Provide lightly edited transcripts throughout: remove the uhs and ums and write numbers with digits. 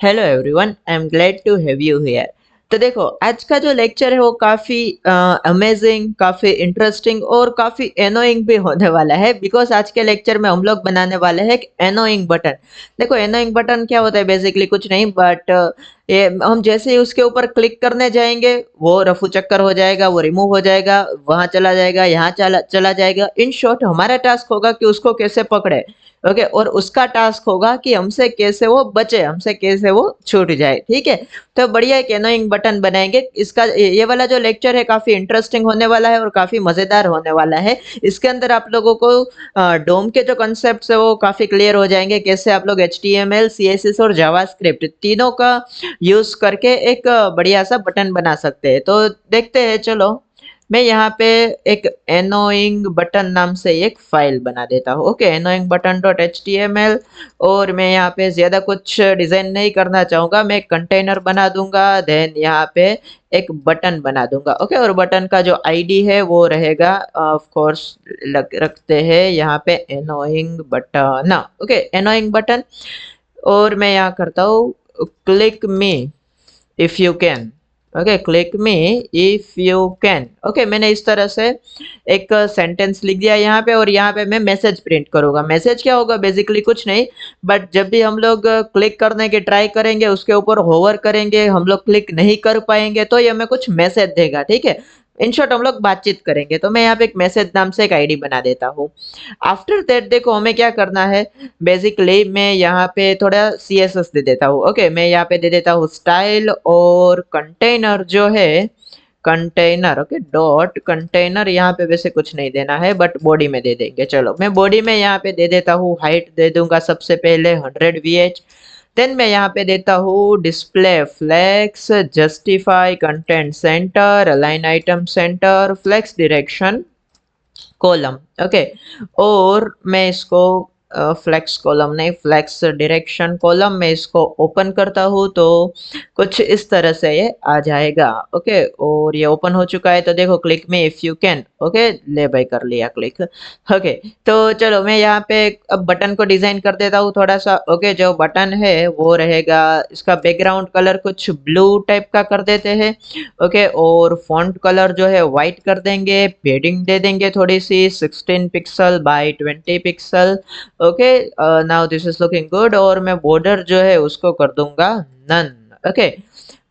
Hello everyone, I am glad to have you here. तो देखो, आज का जो लेक्चर है वो काफ़ी अमेजिंग, काफ़ी इंटरेस्टिंग और काफ़ी एनोइंग भी होने वाला है बिकॉज़ आज के लेक्चर में हम लोग बनाने वाले हैं एक एनोइंग बटन। देखो, एनोइंग बटन क्या होता है? बेसिकली कुछ नहीं बट ये हम जैसे ही उसके ऊपर क्लिक करने जाएँगे, वो रफू चक्कर हो जाएगा, वो रिमूव हो जाएगा, वहाँ चला जाएगा, यहाँ चला चला जाएगा। इन शॉर्ट हमारा टास्क होगा कि उसको कैसे पकड़े। ओके, और उसका टास्क होगा कि हमसे कैसे वो बचे, हमसे कैसे वो छूट जाए, ठीक है? तो बढ़िया एक एनोइंग बटन बनाएँगे। इसका ये वाला जो लेक्चर है काफ़ी इंटरेस्टिंग होने वाला है और काफ़ी मज़ेदार होने वाला है। इसके अंदर आप लोगों को डोम के जो कॉन्सेप्ट्स है वो काफ़ी क्लियर हो जाएँगे। कैसे आप लोग एचटीएमएल, सीएसएस और जावास्क्रिप्ट तीनों का यूज़ करके एक बढ़िया-सा बटन बना सकते हैं। तो देखते हैं, चलो। मैं यहाँ पे एक एनोइंग बटन नाम से एक फाइल बना देता हूँ। Okay, annoying button dot HTML. और मैं यहाँ पे ज़्यादा कुछ डिज़ाइन नहीं करना चाहूँगा। मैं एक कंटेनर बना दूँगा, देन यहाँ पे एक बटन बना दूँगा। ओके, और बटन का जो आईडी है वो रहेगा, ऑफ कोर्स रखते हैं यहाँ पे annoying button. Okay, annoying button. और मैं यहाँ करता हूँ click me if you can. Okay, click me if you can. Okay, मैंने इस तरह से एक सेंटेंस लिख दिया यहाँ पे और यहाँ पे मैं मैसेज प्रिंट करूँगा। मैसेज क्या होगा? बेसिकली कुछ नहीं, बट जब भी हम लोग क्लिक करने की ट्राई करेंगे, उसके ऊपर होवर करेंगे, हम लोग क्लिक नहीं कर पाएँगे तो ये हमें कुछ मैसेज देगा, ठीक है? इन शॉर्ट हम लोग बातचीत करेंगे। तो मैं यहाँ पे एक मैसेज नाम से एक आईडी बना देता हूँ। आफ्टर दैट देखो हमें क्या करना है। बेसिकली मैं यहाँ पे थोड़ा सीएसएस दे देता हूँ। ओके, मैं यहाँ पे दे देता हूँ स्टाइल और कंटेनर जो है, कंटेनर। Okay, dot container. यहाँ पे वैसे कुछ नहीं देना है बट बॉडी में दे देंगे। चलो, मैं बॉडी में यहाँ पे दे देता हूँ, हाइट दे दूंगा सबसे पहले 100 VH। देन मैं यहाँ पे देता हूँ display flex, justify content center, align item center, flex direction column. Okay, और मैं इसको फ्लेक्स कॉलम नहीं, फ्लेक्स डायरेक्शन कॉलम में इसको ओपन करता हूँ तो कुछ इस तरह से ये आ जाएगा। ओके, और ये ओपन हो चुका है तो देखो, क्लिक में इफ यू कैन। ओके, ले भाई, कर लिया क्लिक। ओके, तो चलो मैं यहाँ पे अब बटन को डिजाइन कर देता हूँ थोड़ा सा। ओके, जो बटन है वो रहेगा, इसका बैकग्राउंड कलर कुछ ब्लू टाइप का कर देते हैं। ओके, और फॉन्ट कलर जो है वाइट कर देंगे, पेडिंग दे देंगे थोड़ी सी 16 pixel by 20 pixel. Okay, now this is looking good. और मैं बॉर्डर जो है उसको कर दूंगा नन। Okay,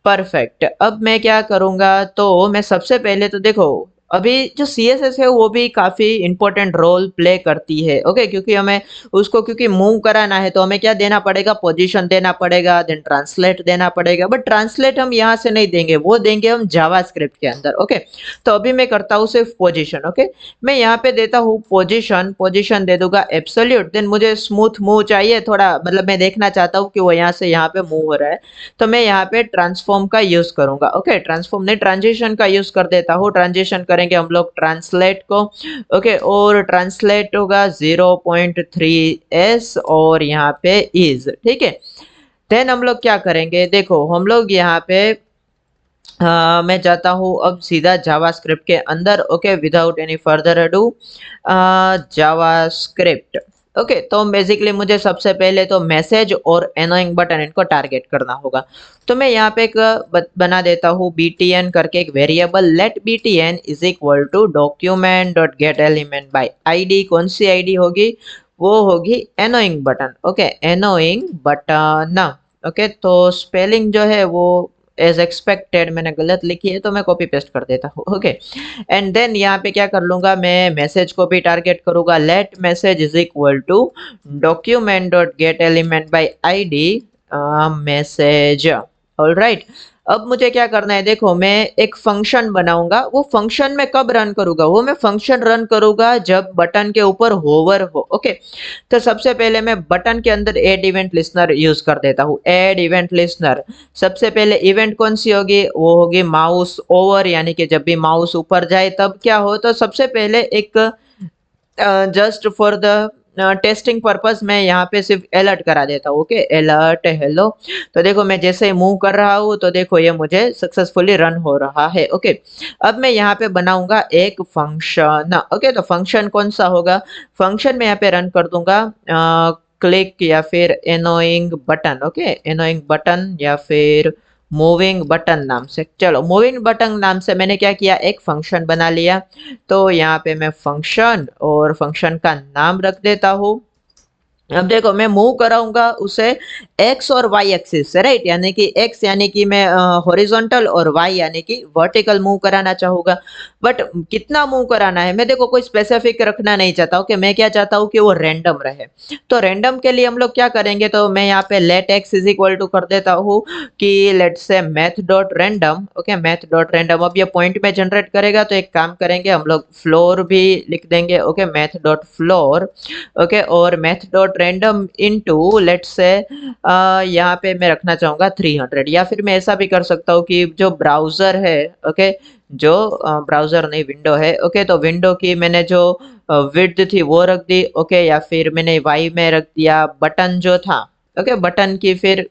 perfect. अब मैं क्या करूंगा, तो मैं सबसे पहले तो देखो, अभी जो सीएसएस है वो भी काफी इंपॉर्टेंट रोल प्ले करती है। ओके, क्योंकि हमें उसको क्योंकि मूव कराना है तो हमें क्या देना पड़ेगा? पोजीशन देना पड़ेगा, देन ट्रांसलेट देना पड़ेगा। बट ट्रांसलेट हम यहाँ से नहीं देंगे, वो देंगे हम जावास्क्रिप्ट के अंदर। ओके, तो अभी मैं करता हूँ सिर्फ पोजीशन। ओके, मैं यहाँ पे देता हूँ पोजीशन, पोजीशन दे दूंगा एब्सोल्यूट। देन मुझे स्मूथ मूव चाहिए थोड़ा, मतलब मैं देखना चाहता हूँ कि वो यहाँ से यहाँ पे मूव हो रहा है, तो मैं यहाँ पे ट्रांसफॉर्म का यूज करूंगा। ओके, ट्रांसफॉर्म नहीं, ट्रांजिशन का यूज कर देता हूँ। ट्रांजिशन करेंगे हम लोग ट्रांसलेट को। ओके, और ट्रांसलेट होगा 0.3s और यहाँ पे इज, ठीक है। देन हम लोग क्या करेंगे, देखो हम लोग यहाँ पे मैं जाता हूँ अब सीधा जावास्क्रिप्ट के अंदर। Okay, without any further ado, JavaScript. Okay, तो बेसिकली मुझे सबसे पहले तो मैसेज और एनोइंग बटन इनको टारगेट करना होगा। तो मैं यहाँ पे एक बना देता हूँ btn करके एक variable. Let btn is equal to document dot get element by ID. कौन सी आईडी होगी? वो होगी annoying button. Okay, annoying button. Okay, तो स्पेलिंग जो है वो एज एक्सपेक्टेड मैंने गलत लिखी है तो मैं कॉपी पेस्ट कर देता हूँ। ओके, एंड देन यहाँ पे क्या कर लूंगा, मैं मैसेज को भी टारगेट करूंगा। Let message is equal to document dot get element by ID message. Alright, अब मुझे क्या करना है, देखो मैं एक फंक्शन बनाऊंगा। वो फंक्शन में कब रन करूंगा? वो मैं फंक्शन रन करूंगा जब बटन के ऊपर होवर हो। ओके, तो सबसे पहले मैं बटन के अंदर एड इवेंट लिस्नर यूज कर देता हूँ। एड इवेंट लिस्नर, सबसे पहले इवेंट कौन सी होगी? वो होगी माउस ओवर, यानी कि जब भी माउस ऊपर जाए तब क्या हो। तो सबसे पहले एक just for the testing purpose मैं यहाँ पे सिर्फ अलर्ट करा देता हूँ। Okay, alert hello. तो देखो मैं जैसे ही मूव कर रहा हूँ तो देखो ये मुझे सक्सेसफुली रन हो रहा है। ओके, अब मैं यहाँ पे बनाऊंगा एक फंक्शन। ओके, तो फंक्शन कौन सा होगा? फंक्शन में यहाँ पे रन कर दूंगा क्लिक या फिर annoying button, okay, annoying button या फिर मूविंग बटन नाम से। चलो मूविंग बटन नाम से मैंने क्या किया, एक फंक्शन बना लिया। तो यहाँ पे मैं फंक्शन और फंक्शन का नाम रख देता हूँ। अब देखो मैं मूव कराऊंगा उसे एक्स और वाई एक्सिस से, राइट, यानी कि एक्स यानी कि मैं हॉरिजॉन्टल और वाई यानी कि वर्टिकल मूव कराना चाहूंगा। बट कितना मूव कराना है, मैं देखो कोई स्पेसिफिक रखना नहीं चाहता हूँ कि मैं क्या चाहता हूँ कि वो रैंडम रहे। तो रैंडम के लिए हम लोग क्या करेंगे, तो मैं यहाँ पे let X is equal to कर देता हूँ कि let say math dot random, okay, math dot random. अब ये पॉइंट में जनरेट करेगा तो एक काम करेंगे हम लोग फ्लोर भी लिख देंगे, okay, math dot floor, okay, और math dot random into let's say यहाँ पे मैं रखना चाहूंगा 300, या फिर मैं ऐसा भी कर सकता हूँ कि जो ब्राउजर है, ओके, जो ब्राउजर नहीं विंडो है, ओके, तो विंडो की मैंने जो विड्थ थी वो रख दी, ओके, या फिर मैंने वाई में रख दिया बटन जो था, ओके, बटन की फिर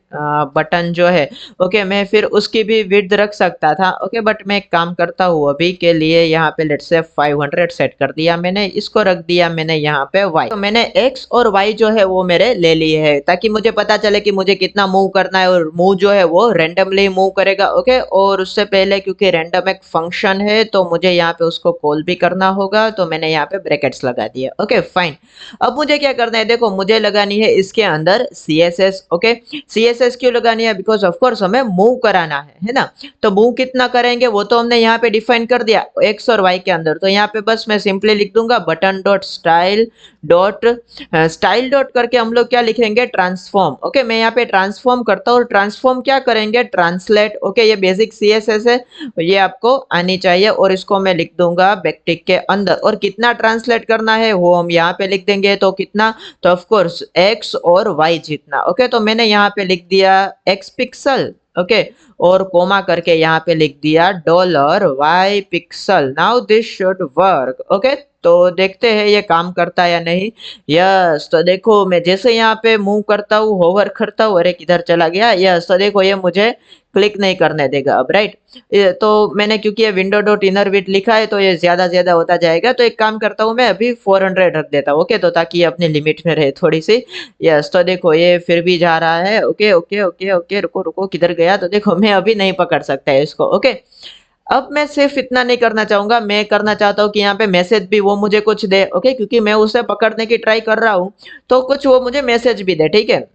बटन जो है, ओके, मैं फिर उसकी भी विड्थ रख सकता था, ओके, बट मैं एक काम करता हूँ अभी के लिए यहाँ पे लेट्स से 500 सेट कर दिया मैंने, इसको रख दिया मैंने यहाँ पे y। तो मैंने x और y जो है वो मेरे ले लिए है ताकि मुझे पता चले कि मुझे कितना मूव करना है, और मूव जो है वो रेंडमली मूव करेगा, ओके। और उससे पहले क्योंकि रैंडम एक फंक्शन है तो मुझे यहाँ पे उसको कॉल भी करना होगा, तो मैंने यहाँ पे ब्रैकेट्स लगा दिया, ओके फाइन। अब मुझे क्या करना है, देखो मुझे लगानी है इसके अंदर CSS, ओके। CSS क्यों लगानी है, बिकॉज ऑफ कोर्स हमें मूव कराना है ना। तो मूव कितना करेंगे वो तो हमने यहाँ पे डिफाइन कर दिया एक्स और वाई के अंदर। तो यहाँ पे बस मैं सिंपली लिख दूंगा button dot style dot, style dot करके हम लोग क्या लिखेंगे, ट्रांसफॉर्म, ओके। मैं यहाँ पे ट्रांसफॉर्म करता हूँ, ट्रांसफॉर्म क्या करेंगे, ट्रांसलेट, ओके। ये बेसिक CSS है, ये आपको आनी चाहिए, और इसको मैं लिख दूंगा बैकटिक के अंदर। और कितना ट्रांसलेट करना है वो हम यहाँ पे लिख देंगे, तो कितना, तो ऑफ कोर्स एक्स और वाई जितना, ओके। तो मैंने यहाँ पे लिख दिया एक्स पिक्सल, ओके, और कोमा करके यहाँ पे लिख दिया $y pixel. Now this should work, okay. तो देखते हैं ये काम करता है या नहीं। यस, तो देखो मैं जैसे यहाँ पे मूव करता हूँ, होवर करता हूँ, अरे किधर चला गया, यस, तो देखो ये मुझे क्लिक नहीं करने देगा अब, राइट। तो मैंने क्योंकि ये विंडो डॉट इनर विड्थ लिखा है तो ये ज्यादा होता जाएगा, तो एक काम करता हूँ मैं अभी 400 रख देता हूँ, ओके, तो ताकि ये अपनी लिमिट में रहे थोड़ी सी। यस, तो देखो ये फिर भी जा रहा है, ओके ओके ओके ओके, रुको रुको किधर गया, तो देखो मैं अभी नहीं पकड़ सकता है इसको, ओके। अब मैं सिर्फ इतना नहीं करना चाहूंगा, मैं करना चाहता हूँ कि यहाँ पे मैसेज भी वो मुझे कुछ दे, ओके, क्योंकि मैं उसे पकड़ने की ट्राई कर रहा हूँ, तो कुछ वो मुझे मैसेज भी दे, ठीक है।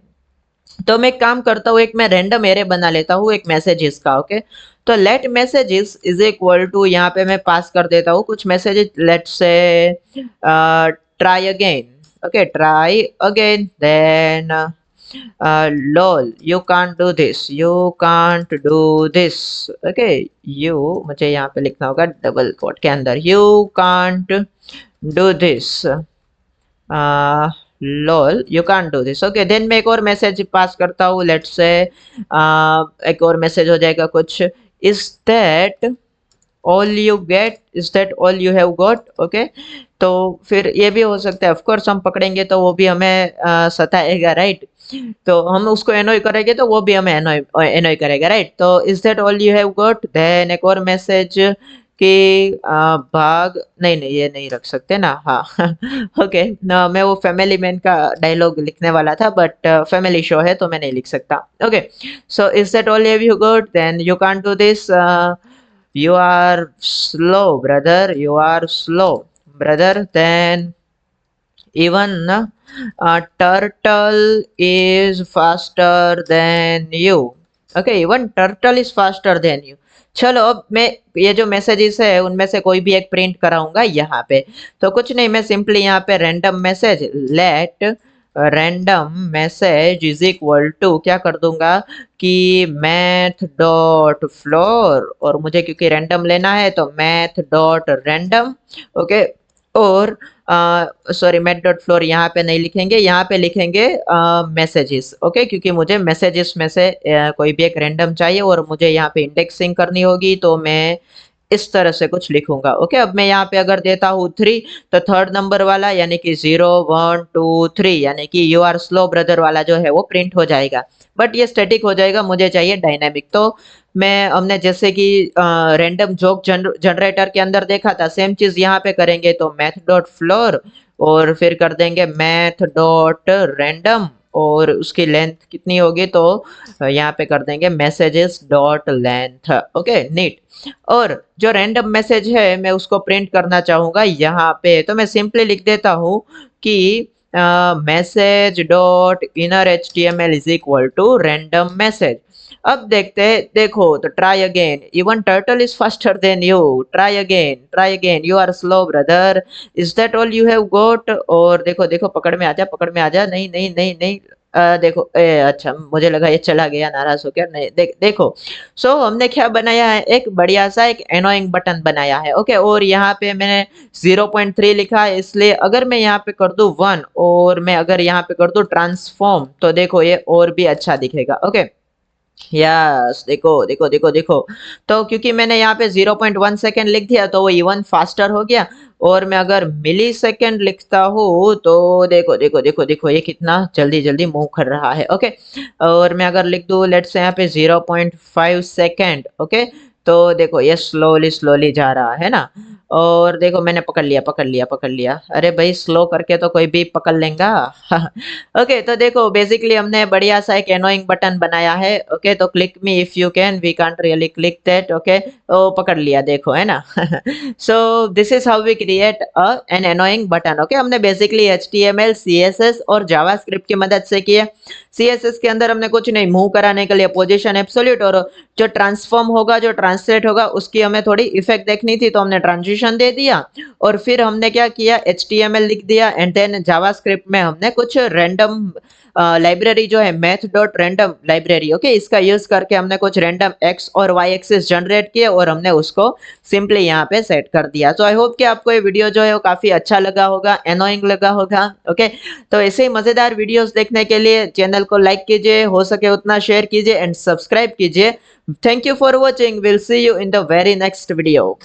तो मैं एक काम करता हूँ, एक मैं रैंडम एरे बना लेता हूँ एक मैसेजेस का, ओके। तो let messages is equal to, यहाँ पे मैं पास कर देता हूँ कुछ messages, let say try again, okay, try again, then lol you can't do this, you can't do this, okay, you, मुझे यहाँ पे लिखना होगा डबल कोट के अंदर, you can't do this, uh, lol you can't do this, okay। Then मैं एक और मैसेज पास करता हूँ, लेट्स से एक और मैसेज हो जाएगा कुछ, is that all you get, is that all you have got, okay। तो फिर ये भी हो सकता है, ऑफ कोर्स हम पकड़ेंगे तो वो भी हमें सताएगा, राइट। तो हम उसको एनोय करेंगे तो वो भी हमें एनोय एनोय करेगा, राइट। तो is that all you have got, then एक और मैसेज कि भाग, नहीं नहीं ये नहीं रख सकते ना, हाँ ओके ना, मैं वो फैमिली मैन का डायलॉग लिखने वाला था बट फैमिली शो है तो मैं नहीं लिख सकता, okay. So is that all you got, then you can't do this, you are slow brother, you are slow brother, then even turtle is faster than you, okay, even turtle is faster than you। चलो अब मैं ये जो messages है उनमें से कोई भी एक प्रिंट कराऊंगा यहाँ पे। तो कुछ नहीं, मैं सिंपली यहाँ पे random message, let random message is equal to क्या कर दूंगा कि मैथ डॉट फ्लोर, और मुझे क्योंकि रैंडम लेना है तो मैथ डॉट रैंडम, ओके। और सॉरी मैथ डॉट फ्लोर यहाँ पे नहीं लिखेंगे, यहाँ पे लिखेंगे मैसेजेस, ओके, क्योंकि मुझे मैसेजेस में से कोई भी एक रैंडम चाहिए और मुझे यहाँ पे इंडेक्सिंग करनी होगी, तो मैं इस तरह से कुछ लिखूंगा, ओके। अब मैं यहाँ पे अगर देता हूँ 3, तो थर्ड नंबर वाला यानी कि 0 1 2 3 यानी कि यू आर स्लो ब्रदर वाला जो है वो प्रिंट हो जाएगा, बट ये स्टैटिक हो जाएगा, मुझे चाहिए डायनामिक। तो मैं हमने जैसे कि रैंडम जोक जनरेटर के अंदर देखा था, सेम चीज यहाँ पे करेंगे, तो मैथ डॉट फ्लोर और फिर कर देंगे मैथ डॉट रैंडम और उसकी लेंथ कितनी होगी तो यहाँ पे कर देंगे messages dot length. Okay neat. और जो रैंडम मैसेज है मैं उसको प्रिंट करना चाहूंगा यहाँ पे, तो मैं सिंपली लिख देता हूँ कि message dot inner H T M L is equal to random message. अब देखते हैं, देखो तो try again, even turtle is faster than you, try again, you are slow brother, is that all you have got. और देखो देखो पकड़ में आ जा, पकड़ में आ जा, नहीं नहीं नहीं नहीं, देखो अच्छा मुझे लगा ये चला गया नाराज हो गया, नहीं देखो। सो हमने क्या बनाया है, एक बढ़िया सा एक एनोइंग बटन बनाया है। ओके और यहाँ पे मैंने 0.3 लिखा है, इसलिए अगर मैं यहाँ पे कर दूं 1 और मैं अगर यहाँ पे कर दूं ट्रांसफॉर्म तो देखो ये और भी अच्छा दिखेगा। ओके यस देखो देखो देखो देखो, तो क्योंकि मैंने यहाँ पे 0.1 सेकेंड लिख दिया तो वो इवन फास्टर हो गया। और मैं अगर मिली सेकेंड लिखता हूँ तो देखो देखो देखो देखो ये कितना जल्दी जल्दी मूव कर रहा है। ओके और मैं अगर लिख दूँ लेट्स से यहाँ पे 0.5 सेकेंड, ओके तो देखो ये स्लोली स्लोली जा रहा है ना। और देखो मैंने पकड़ लिया पकड़ लिया पकड़ लिया, अरे भाई स्लो करके तो कोई भी पकड़ लेगा। ओके तो देखो बेसिकली हमने बढ़िया सा एक एनोइंग बटन बनाया है। ओके तो click me if you can, we can't really click that. Okay ओ पकड़ लिया देखो है ना। So this is how we create an annoying button. Okay हमने बेसिकली HTML CSS और जावास्क्रिप्ट की मदद से किए। CSS के अंदर हमने कुछ नहीं, मूव कराने के लिए पोजीशन एब्सोल्यूट, और जो ट्रांसफॉर्म होगा जो ट्रांसलेट होगा उसकी हमें थोड़ी इफेक्ट देखनी थी तो हमने ट्रांजिशन दे दिया। और फिर हमने क्या किया, HTML लिख दिया एंड देन जावास्क्रिप्ट में हमने कुछ रैंडम लाइब्रेरी जो है math dot random library, okay इसका यूज करके हमने कुछ रैंडम एक्स और वाई एक्सिस जनरेट किए और हमने उसको सिंपली यहाँ पे सेट कर दिया। तो आई होप कि आपको ये वीडियो जो है वो काफी अच्छा लगा होगा, एनोइंग लगा होगा। ओके तो ऐसे ही मजेदार वीडियोस देखने के लिए चैनल को लाइक कीजिए, हो सके उतना शेयर कीजिए एंड सब्सक्राइब कीजिए। Thank you for watching, will see you in the very next video.